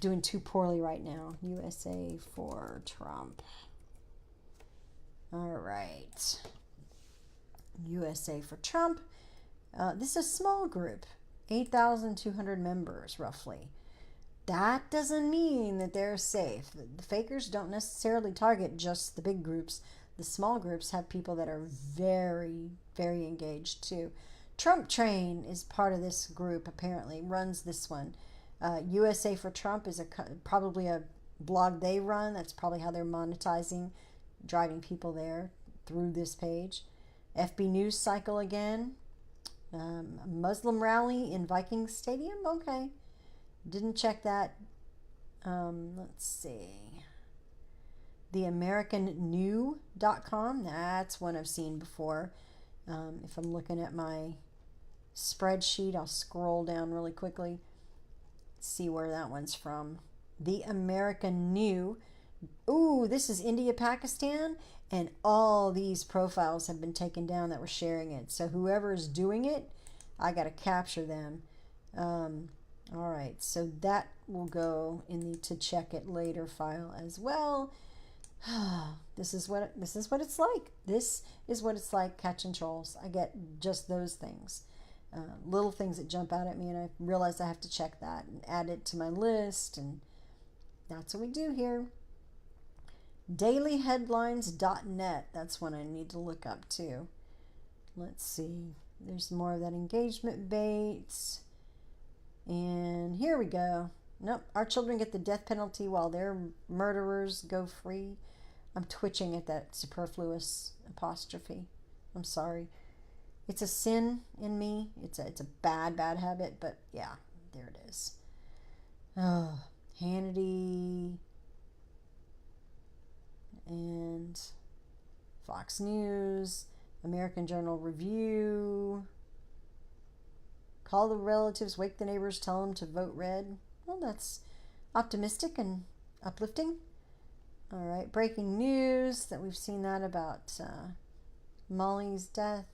doing too poorly right now. USA for Trump. All right. USA for Trump. This is a small group, 8,200 members roughly. That doesn't mean that they're safe. The fakers don't necessarily target just the big groups. The small groups have people that are very, very engaged too. Trump Train is part of this group, apparently, runs this one. USA for Trump is probably a blog they run. That's probably how they're monetizing, driving people there through this page. FB News Cycle again. Muslim rally in Viking Stadium. Okay. Didn't check that. Let's see. The AmericanNew.com. That's one I've seen before. If I'm looking at my spreadsheet, I'll scroll down really quickly. See where that one's from. The American New. Ooh, this is India, Pakistan, and all these profiles have been taken down that were sharing it. So whoever's doing it, I got to capture them. All right, so that will go in the to check it later file as well. This is what it's like. This is what it's like catching trolls. I get just those things. Little things that jump out at me, and I realize I have to check that and add it to my list, and that's what we do here. Dailyheadlines.net. That's one I need to look up too. Let's see. There's more of that engagement bait. And here we go. Nope. Our children get the death penalty while their murderers go free. I'm twitching at that superfluous apostrophe. I'm sorry. It's a sin in me. It's a bad habit, but yeah, there it is. Oh, Hannity and Fox News, American Journal Review. Call the relatives, wake the neighbors, tell them to vote red. Well, that's optimistic and uplifting. All right, breaking news that we've seen that about Molly's death.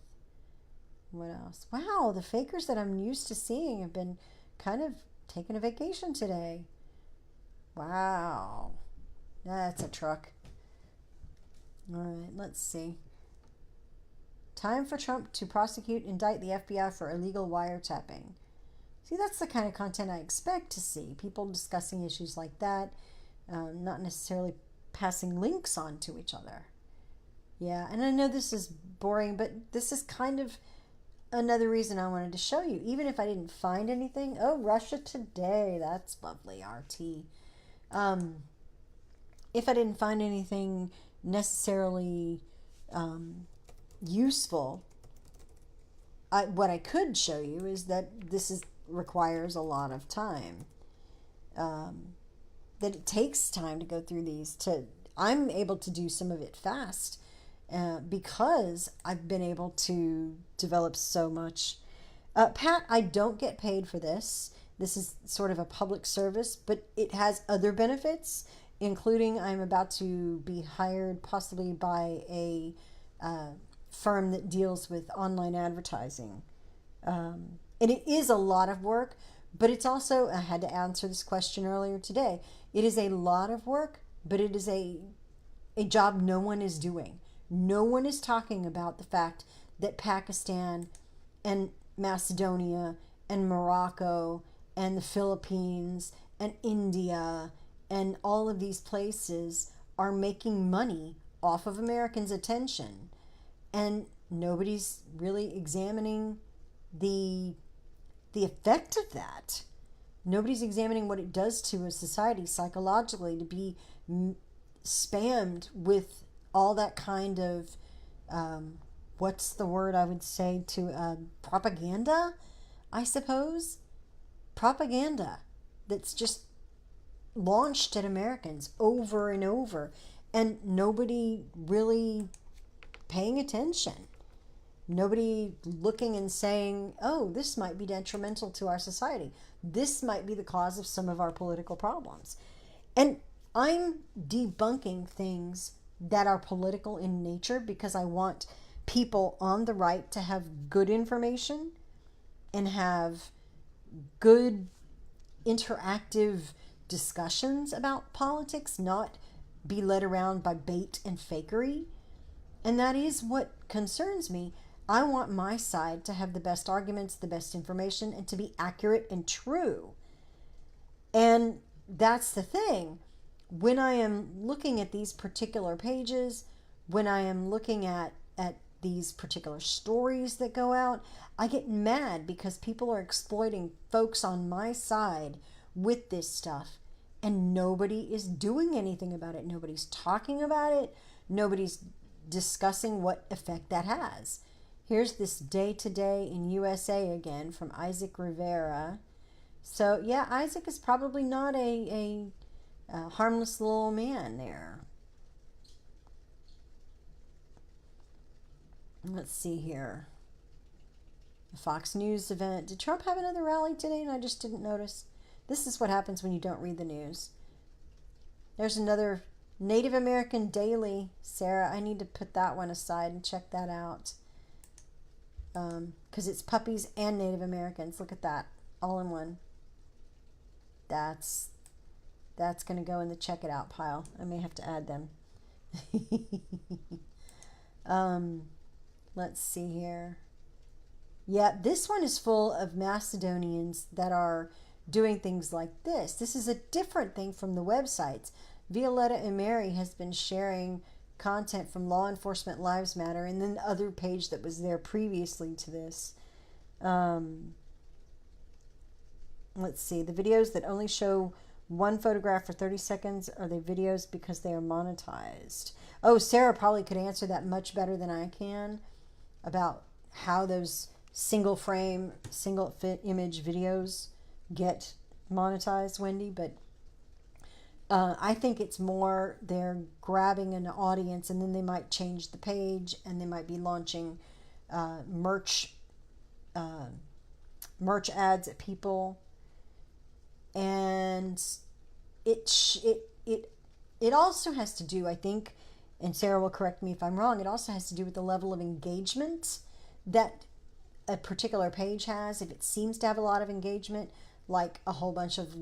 What else? Wow, the fakers that I'm used to seeing have been kind of taking a vacation today. Wow, that's a truck. All right, let's see. Time for Trump to prosecute, indict the FBI for illegal wiretapping. See, that's the kind of content I expect to see. People discussing issues like that, not necessarily passing links on to each other. Yeah, and I know this is boring, but this is kind of another reason I wanted to show you. Even if I didn't find anything. Oh, Russia Today. That's lovely, RT. If I didn't find anything necessarily useful, what I could show you is that this requires a lot of time. That it takes time to go through these. I'm able to do some of it fast because I've been able to develop so much. Pat, I don't get paid for this. This is sort of a public service, but it has other benefits, including I'm about to be hired possibly by a firm that deals with online advertising. And it is a lot of work, but it's also, I had to answer this question earlier today. It is a lot of work, but it is a job no one is doing. No one is talking about the fact that Pakistan and Macedonia and Morocco and the Philippines and India and all of these places are making money off of Americans' attention. And nobody's really examining the effect of that. Nobody's examining what it does to a society psychologically to be spammed with all that kind of what's the word I would say to propaganda, I suppose. Propaganda that's just launched at Americans over and over, and nobody really paying attention. Nobody looking and saying, oh, this might be detrimental to our society. This might be the cause of some of our political problems. And I'm debunking things that are political in nature because I want people on the right to have good information and have good interactive discussions about politics, not be led around by bait and fakery. And that is what concerns me. I want my side to have the best arguments, the best information, and to be accurate and true. And that's the thing. When I am looking at these particular pages, when I am looking at these particular stories that go out, I get mad because people are exploiting folks on my side with this stuff. And nobody is doing anything about it. Nobody's talking about it. Nobody's discussing what effect that has. Here's this day to day in USA again from Isaac Rivera. So yeah, Isaac is probably not a harmless little man there. Let's see here. The Fox News event. Did Trump have another rally today and I just didn't notice? This is what happens when you don't read the news. There's another Native American Daily. Sarah, I need to put that one aside and check that out. Because it's puppies and Native Americans. Look at that. All in one. That's going to go in the check it out pile. I may have to add them. Let's see here. Yeah, this one is full of Macedonians that are doing things like this. This is a different thing from the websites. Violetta and Mary has been sharing content from Law Enforcement Lives Matter and then the other page that was there previously to this. Let's see. The videos that only show one photograph for 30 seconds, are they videos because they are monetized? Oh, Sarah probably could answer that much better than I can about how those single frame, single fit image videos get monetized, Wendy. But I think it's more they're grabbing an audience and then they might change the page and they might be launching merch ads at people. And it also has to do, I think, and Sarah will correct me if I'm wrong, it also has to do with the level of engagement that a particular page has. If it seems to have a lot of engagement, like a whole bunch of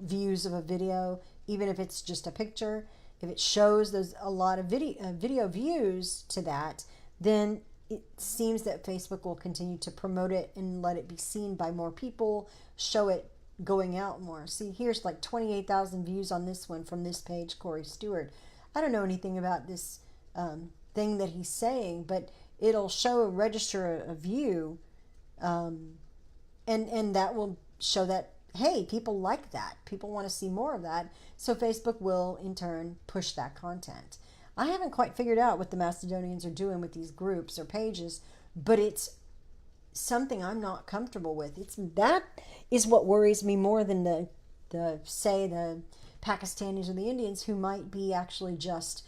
views of a video, even if it's just a picture, if it shows there's a lot of video views to that, then it seems that Facebook will continue to promote it and let it be seen by more people, show it going out more. See, here's like 28,000 views on this one from this page, Corey Stewart. I don't know anything about this thing that he's saying, but it'll register a view, and that will show that, hey, people like that. People want to see more of that. So Facebook will, in turn, push that content. I haven't quite figured out what the Macedonians are doing with these groups or pages, but it's something I'm not comfortable with. That is what worries me more than the Pakistanis or the Indians who might be actually just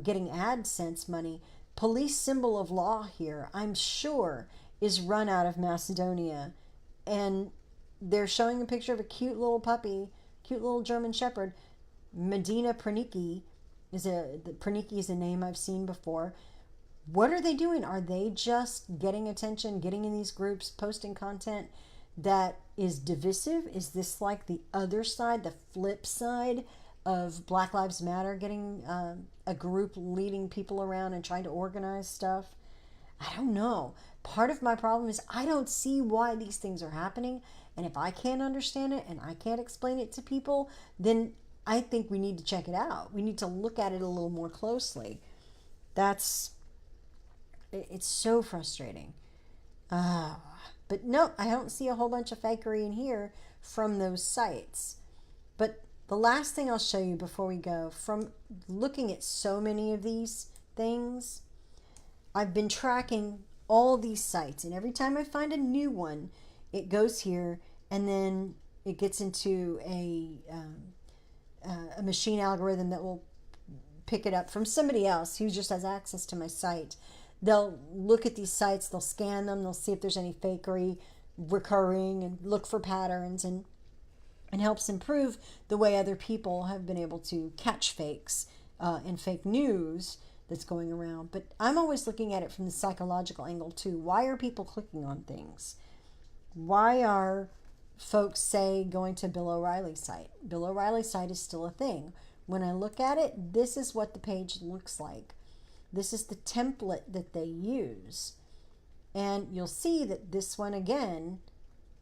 getting AdSense money. Police symbol of law here, I'm sure, is run out of Macedonia. And they're showing a picture of a cute little puppy, cute little German Shepherd. Medina Praniki is a name I've seen before. What are they doing? Are they just getting attention, getting in these groups, posting content that is divisive? Is this like the other side, the flip side of Black Lives Matter, getting a group leading people around and trying to organize stuff? I don't know. Part of my problem is I don't see why these things are happening. And if I can't understand it and I can't explain it to people, then I think we need to check it out. We need to look at it a little more closely. It's so frustrating. But no, I don't see a whole bunch of fakery in here from those sites. But the last thing I'll show you before we go, from looking at so many of these things, I've been tracking all these sites, and every time I find a new one, it goes here, and then it gets into a machine algorithm that will pick it up from somebody else who just has access to my site. They'll look at these sites, they'll scan them, they'll see if there's any fakery recurring and look for patterns, and helps improve the way other people have been able to catch fakes and fake news that's going around. But I'm always looking at it from the psychological angle too. Why are people clicking on things? Why are folks, say, going to Bill O'Reilly's site? Bill O'Reilly's site is still a thing. When I look at it, this is what the page looks like. This is the template that they use. And you'll see that this one again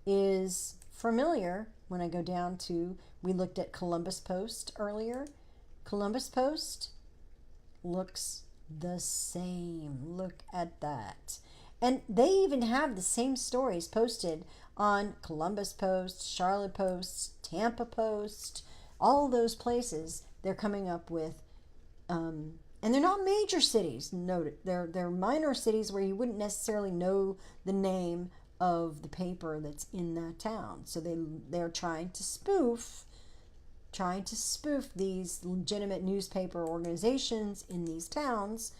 is familiar when I go down to, we looked at Columbus Post earlier. Columbus Post looks the same. Look at that. And they even have the same stories posted on Columbus Post, Charlotte Post, Tampa Post, all those places. They're coming up with and they're not major cities. Note it. They're minor cities where you wouldn't necessarily know the name of the paper that's in that town. So they're trying to spoof these legitimate newspaper organizations in these towns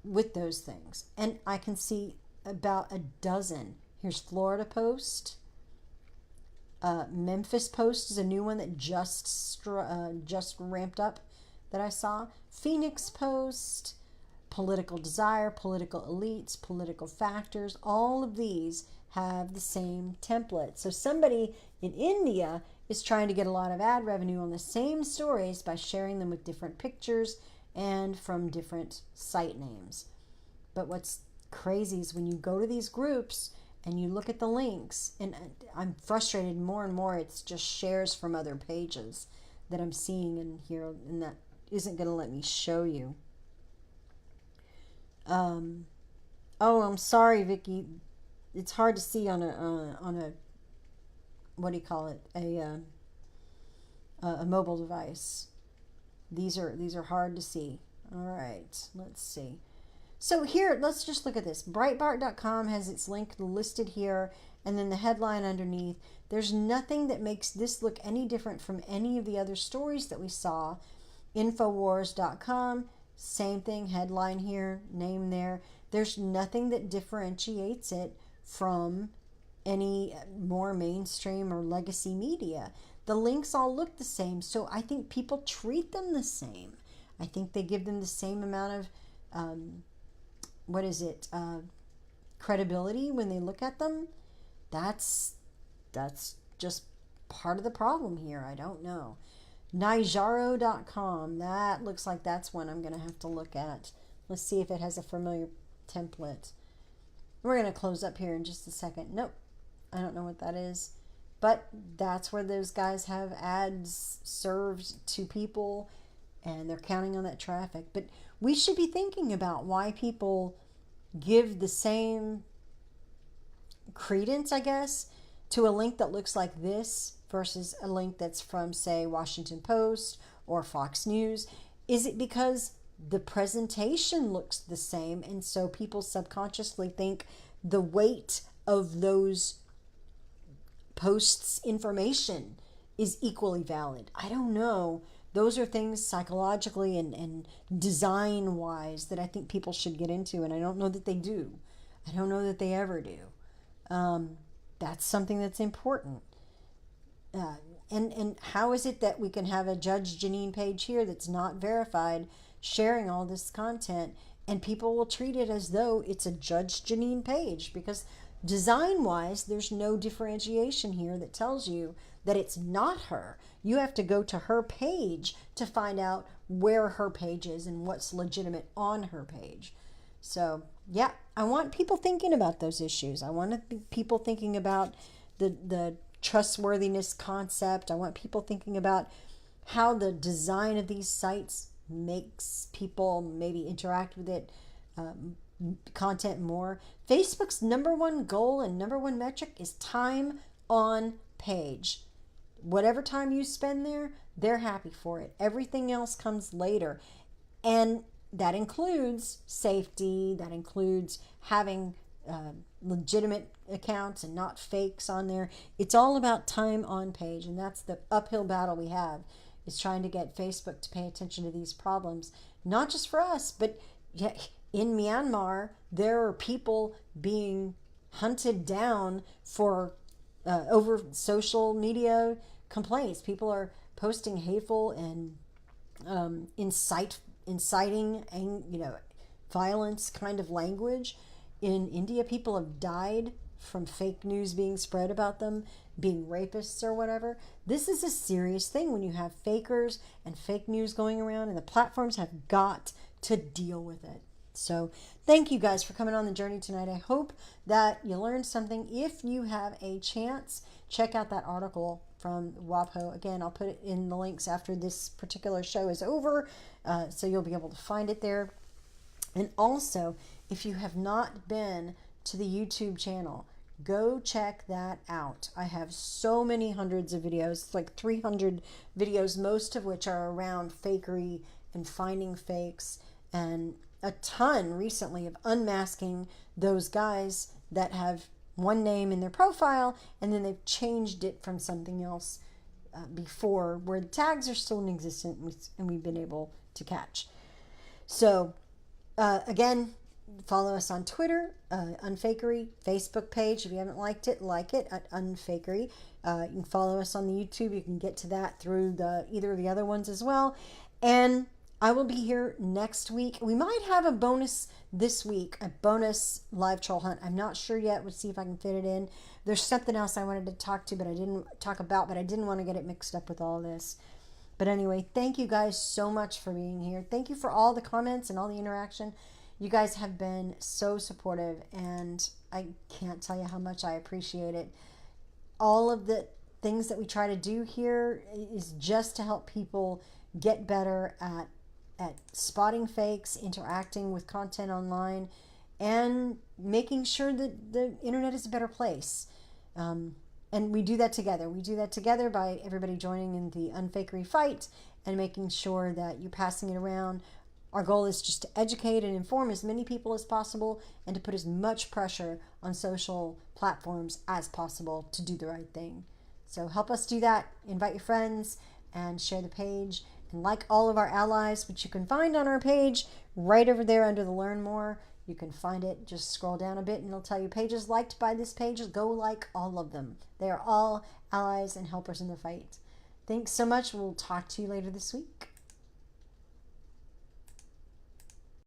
with those things. And I can see about a dozen. Here's Florida Post. Memphis Post is a new one that just ramped up that I saw. Phoenix Post, Political Desire, Political Elites, Political Factors, all of these have the same template. So somebody in India is trying to get a lot of ad revenue on the same stories by sharing them with different pictures and from different site names. But what's crazy is when you go to these groups and you look at the links, and I'm frustrated more and more, it's just shares from other pages that I'm seeing in here, and that isn't going to let me show you. Oh, I'm sorry, Vicky. It's hard to see on a what do you call it? A mobile device. These are hard to see. All right, let's see. So here, let's just look at this. Breitbart.com has its link listed here, and then the headline underneath. There's nothing that makes this look any different from any of the other stories that we saw. Infowars.com, same thing, headline here, name there. There's nothing that differentiates it from any more mainstream or legacy media. The links all look the same, so I think people treat them the same. I think they give them the same amount of credibility when they look at them. That's just part of the problem here. I don't know. Nijaro.com, that looks like that's one I'm going to have to look at. Let's see if it has a familiar template. We're going to close up here in just a second. Nope, I don't know what that is. But that's where those guys have ads served to people, and they're counting on that traffic. But we should be thinking about why people give the same credence, I guess, to a link that looks like this versus a link that's from, say, Washington Post or Fox News. Is it because the presentation looks the same, and so people subconsciously think the weight of those posts' information is equally valid? I don't know. Those are things psychologically and design-wise that I think people should get into, and I don't know that they do. I don't know that they ever do. That's something that's important. And how is it that we can have a Judge Janine page here that's not verified sharing all this content, and people will treat it as though it's a Judge Janine page, because design wise there's no differentiation here that tells you that it's not her. You have to go to her page to find out where her page is and what's legitimate on her page. So yeah, I want people thinking about those issues. I want people thinking about the trustworthiness concept. I want people thinking about how the design of these sites makes people maybe interact with it, content more. Facebook's number one goal and number one metric is time on page. Whatever time you spend there, they're happy for it. Everything else comes later. And that includes safety, that includes having legitimate accounts and not fakes on there. It's all about time on page, and that's the uphill battle we have, is trying to get Facebook to pay attention to these problems, not just for us, but in Myanmar there are people being hunted down for over social media complaints. People are posting hateful and inciting violence kind of language. In India, people have died from fake news being spread about them being rapists or whatever. This is a serious thing when you have fakers and fake news going around, and the platforms have got to deal with it. So thank you guys for coming on the journey tonight. I hope that you learned something. If you have a chance, check out that article from WAPO. Again, I'll put it in the links after this particular show is over, so you'll be able to find it there. And also, if you have not been to the YouTube channel, go check that out. I have so many hundreds of videos, like 300 videos, most of which are around fakery and finding fakes, and a ton recently of unmasking those guys that have one name in their profile and then they've changed it from something else before, where the tags are still in existence and we've been able to catch. So again, follow us on Twitter, Unfakery, Facebook page. If you haven't liked it, like it at Unfakery. You can follow us on the YouTube. You can get to that through either of the other ones as well. And I will be here next week. We might have a bonus this week, a bonus live troll hunt. I'm not sure yet. We'll see if I can fit it in. There's something else I wanted to talk about, but I didn't want to get it mixed up with all this. But anyway, thank you guys so much for being here. Thank you for all the comments and all the interaction. You guys have been so supportive, and I can't tell you how much I appreciate it. All of the things that we try to do here is just to help people get better at spotting fakes, interacting with content online, and making sure that the internet is a better place. And we do that together. We do that together by everybody joining in the unfakery fight and making sure that you're passing it around. Our goal is just to educate and inform as many people as possible and to put as much pressure on social platforms as possible to do the right thing. So help us do that. Invite your friends and share the page. And like all of our allies, which you can find on our page right over there under the Learn More. You can find it. Just scroll down a bit and it'll tell you pages liked by this page. Go like all of them. They are all allies and helpers in the fight. Thanks so much. We'll talk to you later this week.